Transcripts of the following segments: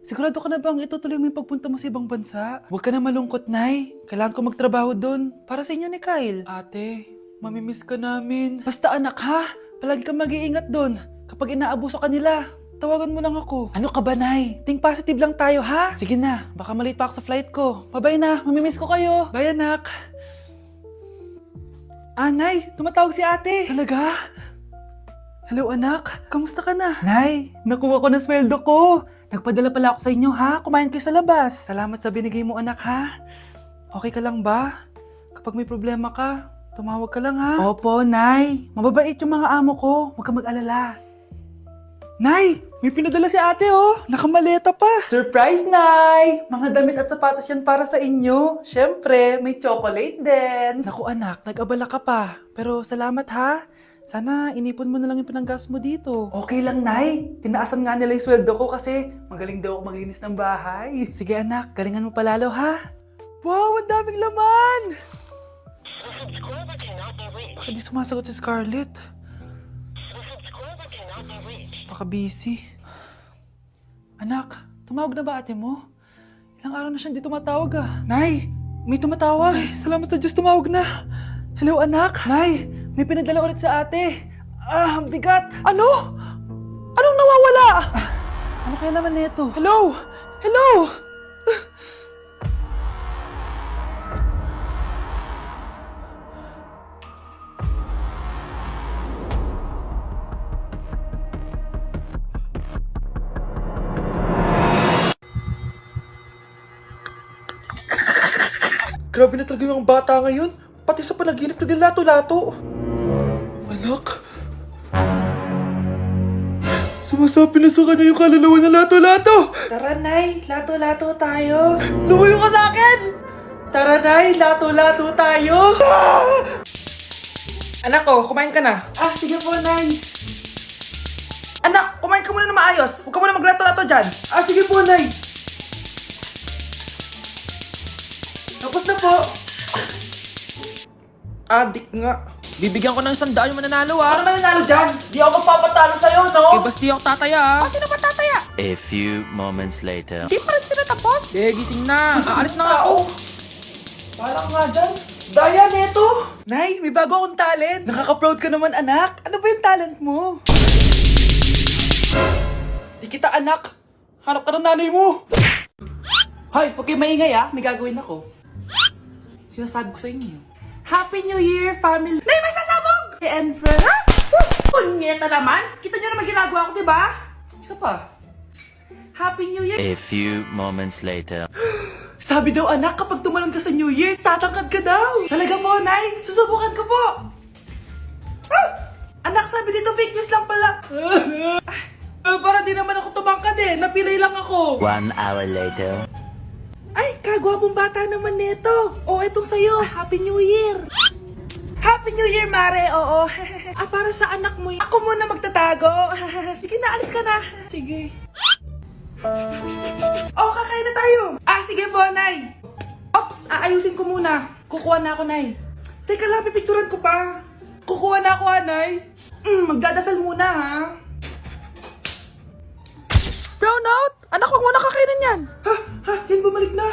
Sigurado ka na bang itutuloy mo yung pagpunta mo sa ibang bansa? Huwag ka na malungkot, Nay. Kailangan ko magtrabaho doon. Para sa inyo ni Kyle. Ate, mamimiss ka namin. Basta anak ha, palagi kang mag-iingat doon. Kapag inaabuso ka nila, tawagan mo lang ako. Ano ka ba, Nay? Think positive lang tayo, ha? Sige na, baka malate pa ako sa flight ko. Bye-bye na, mamimiss ko kayo. Bye, anak. Nay, tumatawag si ate. Talaga? Hello, anak. Kamusta ka na? Nay, nakuha ko na sweldo ko. Nagpadala pala ako sa inyo, ha? Kumain kayo sa labas. Salamat sa binigay mo, anak, ha? Okay ka lang ba? Kapag may problema ka, tumawag ka lang, ha? Opo, Nay. Mababait yung mga amo ko. Huwag ka mag-alala. Nay, may pinadala si ate, oh. Nakamaleta pa. Surprise, Nay! Mga damit at sapatos yan para sa inyo. Siyempre, may chocolate din. Naku, anak, nag-abala ka pa. Pero salamat, ha? Sana inipon mo na lang yung pinanggas mo dito. Okay lang, Nay. Tinaasan nga nila yung sweldo ko kasi magaling daw ako maglinis ng bahay. Sige, anak. Galingan mo palalo, ha? Wow, ang daming laman! Bakit di sumasagot si Scarlett? Baka busy. Anak, tumawag na ba ate mo? Ilang araw na siyang di tumatawag, ah. Nay, may tumatawag. Ay, salamat sa Diyos, tumawag na. Hello, anak. Nay, may pinadala ulit sa ate. Ang bigat. Ano? Anong nawawala? Ano kaya naman nito? Hello? Hello? Grabe na talaga yung mga bata ngayon. Pati sa panaginip naglato-lato. Anak. Sumasabi na sa kanya yung kaluluwa na lato-lato. Tara, Nay. Lato-lato tayo. Lumayo ka sa akin! Tara, Nay. Lato-lato tayo. Anak ko, kumain ka na. Sige po, Nay. Anak, kumain ka muna na maayos. Huwag ka muna maglato-lato dyan. Sige po, Nay. Tapos na po. Adik nga. Bibigyan ko ng 100 yung mananalo, Ano mananalo dyan? Di ako magpapatalo sa'yo, no? Eh, basti ako tataya, Sino ba tataya? A few moments later. Di pa rin sila tapos. Eh, gising na. Aalis na nga ako. Parang nga dyan. Daya, neto. Nay, may bago akong talent. Nakaka-proud ka naman, anak. Ano ba yung talent mo? Di kita, anak. Hanap ka ng nanay mo. Hoy, huwag kayo maingay, May gagawin ako. Sinasabi ko sa inyo. Happy New Year, family! Nay, may sasabog! And friends. Punyeta naman! Kita nyo naman ginagawa ko, diba? Isa pa. Happy New Year! A few moments later. Sabi daw, anak, kapag tumalon ka sa New Year, tatangkad ka daw! Talaga po, Nay! Susubukan ko po! Anak, sabi dito, fake news lang pala! Para di naman ako tumangkad napilay lang ako! 1 hour later. Ay, kagwapong bata naman nito. Etong sa'yo. Happy New Year. Happy New Year, Mare. Oo. Para sa anak mo. Ako muna magtatago. Sige na, alis ka na. Sige. Kakain na tayo. Sige po, Nay. Ops, aayusin ko muna. Kukuha na ako, Nay. Teka lang, pipicturan ko pa. Kukuha na ako, Nay. Magdadasal muna, ha. Brownout! Anak, huwag mo nakakainin yan! Yan bumalik na!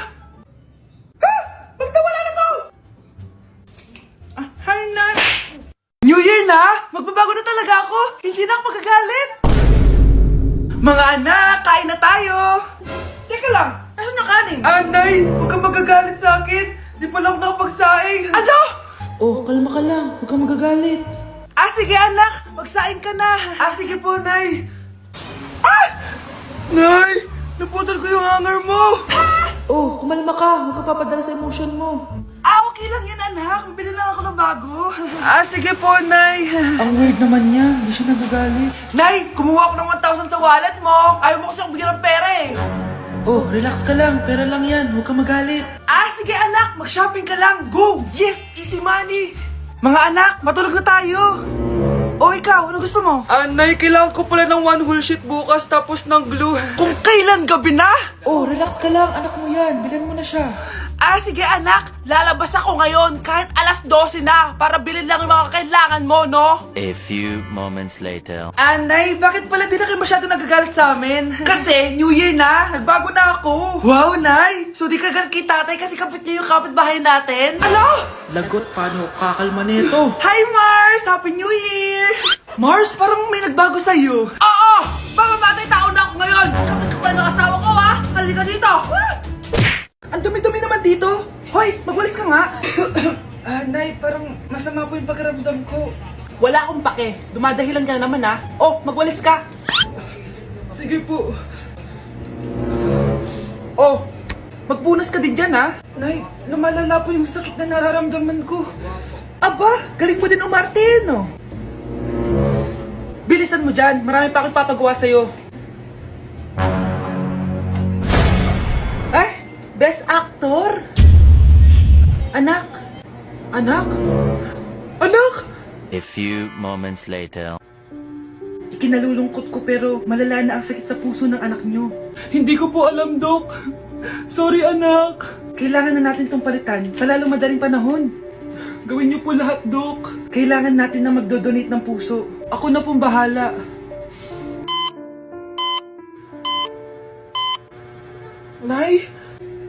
Magtawala na to! Hi, Nay! New Year na! Magbabago na talaga ako! Hindi na ako magagalit! Mga anak, kain na tayo! Teka lang, nasan yung kanin? Nay! Huwag kang magagalit sa akin! Di pa lang nakapagsaing! Ano? Kalma ka lang. Huwag kang magagalit. Sige anak! Magsaing ka na! Sige po, Nay! Nay! Naputol ko yung hanger mo! Kumalma ka. Huwag ka papadala sa emotion mo. Okay lang yan, anak. Bibili lang ako ng bago. Sige po, Nay. Ang weird naman niya. Hindi siya nagagalit. Nay! Kumuha ako ng 1,000 sa wallet mo. Ayaw mo kasi akong bigyan ng pera relax ka lang. Pera lang yan. Huwag ka magalit. Sige anak. Mag-shopping ka lang. Go! Yes! Easy money! Mga anak, matulog na tayo. Ikaw, ano gusto mo? Nay, kailangan ko pala ng one whole sheet bukas tapos ng glue. Kung kailan gabi na? Relax ka lang, anak mo yan. Bilan mo na siya. Sige anak, lalabas ako ngayon kahit alas 12 na para bilhin lang yung mga kailangan mo, no? A few moments later. Nay, bakit pala di na kayo masyado nagagalit sa amin? Kasi, New Year na, nagbago na ako. Wow, Nay! So di ka galit kay tatay kasi kapit niya yung kapitbahay natin? Alo? Lagot, paano kakalma nito? Hi, Mars! Happy New Year! Mars, parang may nagbago sa'yo. Oo! Mamamatay tao na ako ngayon! Kapit ko pa ng asawa ko, ha? Halika dito! Ang dumi-dumi naman dito. Hoy, magwalis ka nga. Nay, parang masama po yung pakiramdam ko. Wala akong pake. Dumadahilan ka na naman, ha? Oh, magwalis ka. Sige po. Oh, magpunas ka din dyan, ha? Nay, lumalala po yung sakit na nararamdaman ko. Aba, galing mo din umarte, no? Bilisan mo dyan. Marami pa akong papagawa sa'yo. Best Actor? Anak? Anak? Anak? A few moments later. Ikinalulungkot ko pero malala na ang sakit sa puso ng anak nyo. Hindi ko po alam, Dok. Sorry, anak. Kailangan na natin tong palitan sa lalong madaling panahon. Gawin niyo po lahat, Dok. Kailangan natin na magdodonate ng puso. Ako na pong bahala. Nay?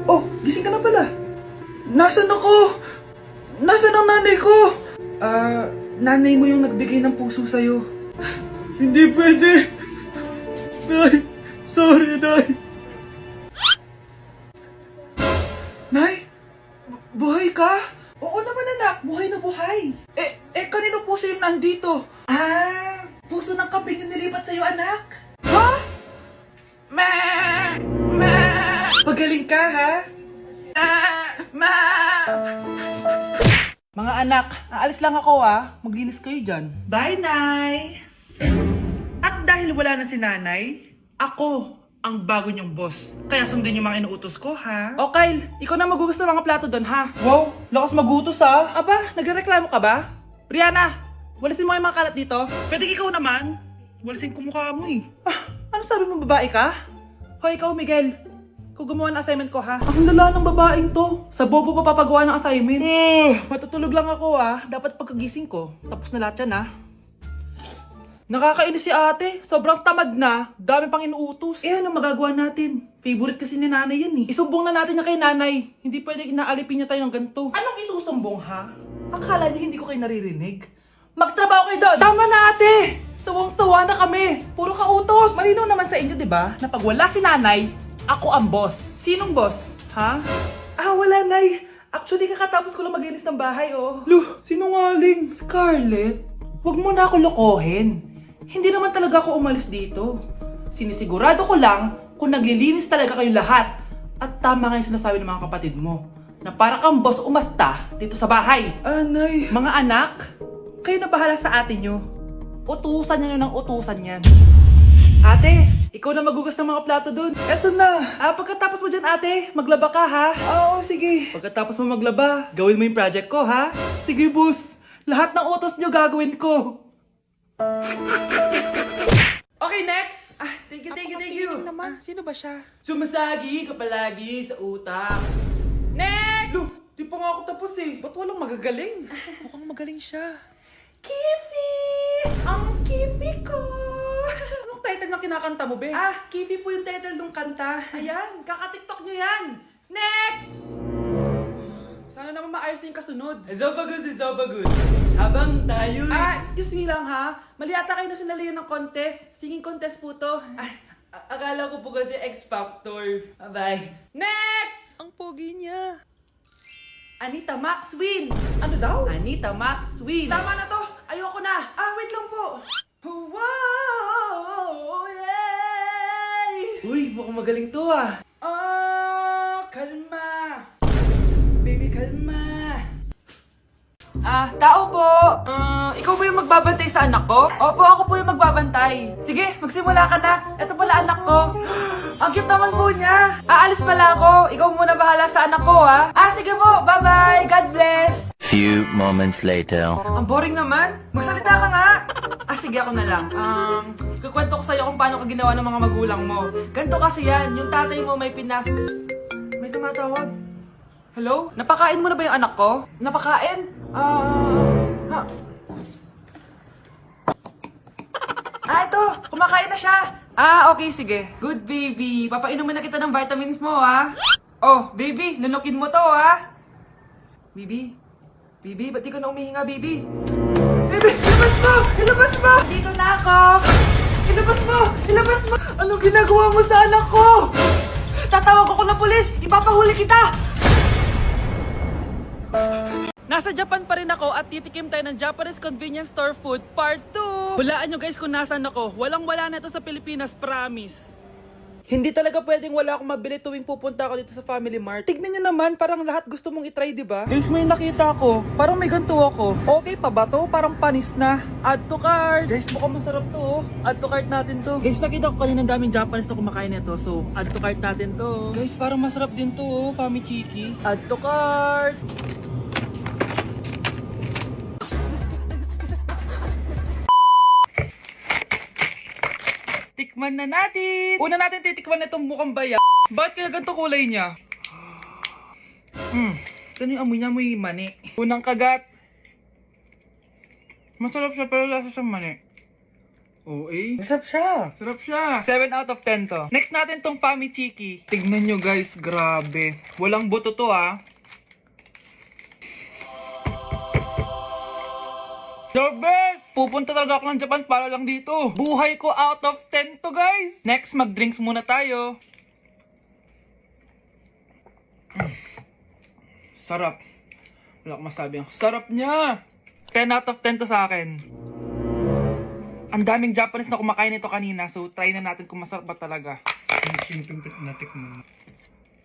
Oh, gising ka na pala. Nasaan ako? Nasaan ang nanay ko? Nanay mo yung nagbigay ng puso sa'yo. Hindi pwede. Nay, sorry, Nay. Nay? Buhay ka? Oo naman, anak. Buhay na buhay. Kanino puso yung nandito? Puso ng kambing yung nilipat sa'yo, anak. Ha? Pagaling ka, ha? Mga anak, aalis lang ako, ha? Maglinis kayo dyan. Bye, Nay! At dahil wala na si Nanay, ako ang bago niyong boss. Kaya sundin yung mga inuutos ko, ha? O, Kyle, ikaw na magugusto ng mga plato doon, ha? Wow, lakas magutos, ha? Aba, nagrereklamo ka ba? Rihanna, walisin mo yung mga kalat dito. Pwede ikaw naman. Walisin ko mukha mo, eh. Ano sabi mo, babae ka? Hoy, ikaw, Miguel. Ikaw gumawa ng assignment ko, ha? Ang lala ng babaeng to. Sa bobo pa papagawa ng assignment. Matutulog lang ako, ha? Dapat pagkagising ko, tapos na lahat yan, ha? Nakakainis si ate. Sobrang tamad na. Dami pang inuutos. Ano magagawa natin? Favorite kasi ni nanay yan, eh. Isumbong na natin niya kay nanay. Hindi pwede inaalipin niya tayo ng ganito. Anong isusumbong, ha? Akala niyo hindi ko kayo naririnig? Magtrabaho kayo doon! Tama na, ate! Sawang-sawa na kami. Puro kautos. Malinaw naman sa inyo, di ba? Na pag wala si nanay, ako ang boss. Sinong boss? Ha? Wala, Nay. Actually, kakatapos ko lang maglinis ng bahay, oh. Luh, sinungaling. Scarlett, wag mo na ako lokohin. Hindi naman talaga ako umalis dito. Sinisigurado ko lang kung naglilinis talaga kayo lahat. At tama nga yung sinasabi ng mga kapatid mo. Na para kang boss umasta dito sa bahay. Nay. Mga anak, kayo na bahala sa ate nyo. Utusan niyo ng utusan yan. Ate, ikaw na magugas ng mga plato dun. Eto na. Pagkatapos mo dyan, ate, maglaba ka, ha? Oo, sige. Pagkatapos mo maglaba, gawin mo yung project ko, ha? Sige, boss. Lahat ng utos nyo gagawin ko. Okay, next. Thank you. Naman. Sino ba siya? Sumasagi ka palagi sa utak. Next! Lu, di pa nga ako tapos eh. Ba't walang magagaling? Mukhang magaling siya. Kifi! Ang Kifi ko! Anong title ng kinakanta mo, be? Kifi po yung title ng kanta. Ayan, kaka-tiktok nyo yan. Next! Sana naman maayos na yung kasunod. Zobagud. Habang tayo... excuse me lang, ha? Mali ata kayo na sinalihan ng contest. Singing contest po to. Akala ko po kasi X Factor. Bye-bye. Next! Ang pogi niya. Anita Max win! Ano daw? Anita Max win! Tama na to! Ayoko na! Wait lang po! Wow! Yay! Uy, mukhang magaling to, kalma! Baby, kalma! Tao po! Ikaw ba yung magbabantay sa anak ko? Opo, ako po yung magbabantay. Sige, magsimula ka na. Ito pala anak ko. Ang cute naman po niya. Aalis pala ako. Ikaw muna bahala sa anak ko, ha? Sige po. Bye-bye. God bless. Few moments later. Ang boring naman. Magsalita ka nga. Sige, ako na lang. Kukwento ko sa'yo kung paano ka ginawa ng mga magulang mo. Ganito kasi yan. Yung tatay mo may pinas... May tumatawag. Hello? Napakain mo na ba yung anak ko? Napakain? Ito! Kumakain na siya! Okay, sige. Good, baby. Papainumin na kita ng vitamins mo, ha? Oh, baby, lunukin mo to, ha? Baby? Baby, ba't di ka na umihinga, baby? Baby, ilabas mo! Ilabas mo! Dito na ako! Ilabas mo! Ilabas mo! Anong ginagawa mo sa anak ko? Tatawag ako ng pulis! Ipapahuli kita! Nasa Japan pa rin ako at titikim tayo ng Japanese convenience store food part 2! Hulaan nyo guys kung nasan ako. Walang-wala na ito sa Pilipinas, promise. Hindi talaga pwedeng wala akong mabili tuwing pupunta ako dito sa Family Mart. Tignan nyo naman, parang lahat gusto mong itry, di ba? Guys, may nakita ko. Parang may ganito ako. Okay pa ba to? Parang panis na. Add to cart. Guys, mukhang masarap to. Oh. Add to cart natin to. Guys, nakita ko kanina daming Japanese na kumakain nito. So, add to cart natin to. Guys, parang masarap din to. Oh. Famichiki. Add to cart. Tikman na natin! Una natin titikman na itong mukhang baya. Bakit kaya ganito kulay niya? Ito yung amoy niya, amoy mani. Unang kagat. Masarap siya pero lasa siyang mani. Masarap siya. Sarap siya. 7 out of 10 to. Next natin tong Famichiki. Tignan nyo guys, grabe. Walang buto to The best! Pupunta talaga ako ng Japan para lang dito. Buhay ko out of 10 to guys. Next, mag-drinks muna tayo. Sarap. Wala akong masabi. Ang sarap niya. 10 out of 10 to sa akin. Ang daming Japanese na kumakain nito kanina. So, try na natin kung masarap ba talaga.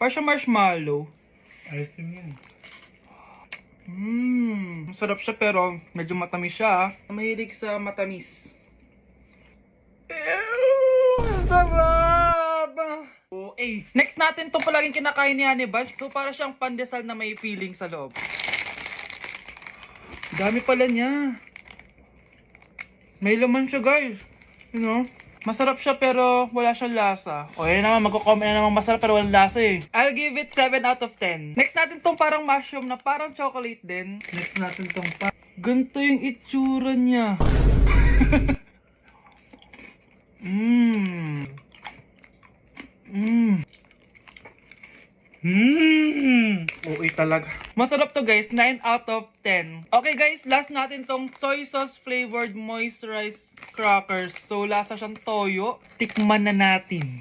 Parang siya marshmallow. Ayos yan. Masarap siya pero medyo matamis siya. Mahilig sa matamis. Sarap! Next natin itong palaging kinakain ni Honey Bunch. So para siyang pandesal na may feeling sa loob. Dami pala niya. May laman siya guys. You know? Masarap siya pero wala siyang lasa. O yun naman, magko-comment na naman masarap pero walang lasa eh. I'll give it 7 out of 10. Next natin tong parang mushroom na parang chocolate din. Next natin tong ganito yung itsura niya. Okay talaga. Masarap to guys, 9 out of 10. Okay guys, last natin tong soy sauce flavored moisturized crackers. So lasa siyang toyo. Tikman na natin.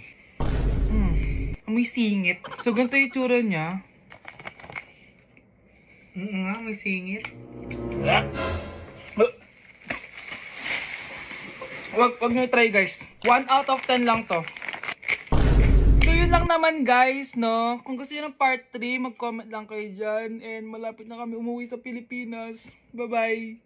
Amoy singit. So ganito yung itsura niya. May singit. Wag nyo try guys. 1 out of 10 lang to. So yun lang naman guys, no? Kung gusto nyo ng part 3, mag-comment lang kayo dyan. And malapit na kami umuwi sa Pilipinas. Bye-bye!